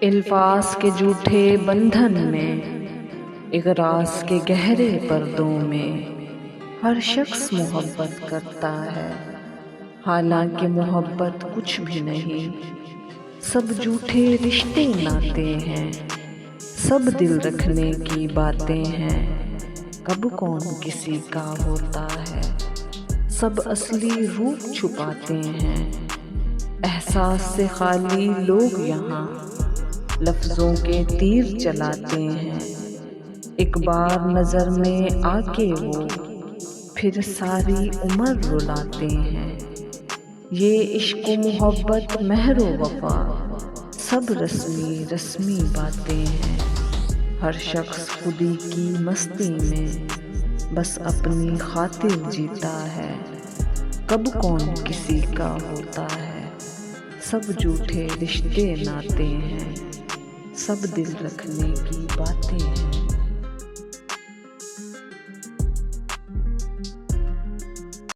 इल्फास के झूठे बंधन में, इग़रास के गहरे पर्दों में हर शख्स मोहब्बत करता है, हालांकि मोहब्बत कुछ भी नहीं। सब झूठे रिश्ते नाते हैं, सब दिल रखने की बातें हैं। कब कौन किसी का होता है, सब असली रूप छुपाते हैं। एहसास से खाली लोग यहाँ लफ्ज़ों के तीर चलाते हैं। एक बार नज़र में आके वो फिर सारी उम्र रुलाते हैं। ये इश्क मोहब्बत महरो वफा सब रस्मी रस्मी बातें हैं। हर शख्स खुदी की मस्ती में बस अपनी खातिर जीता है। कब कौन किसी का होता है, सब झूठे रिश्ते नाते हैं। सब दिल रखने की बातें हैं।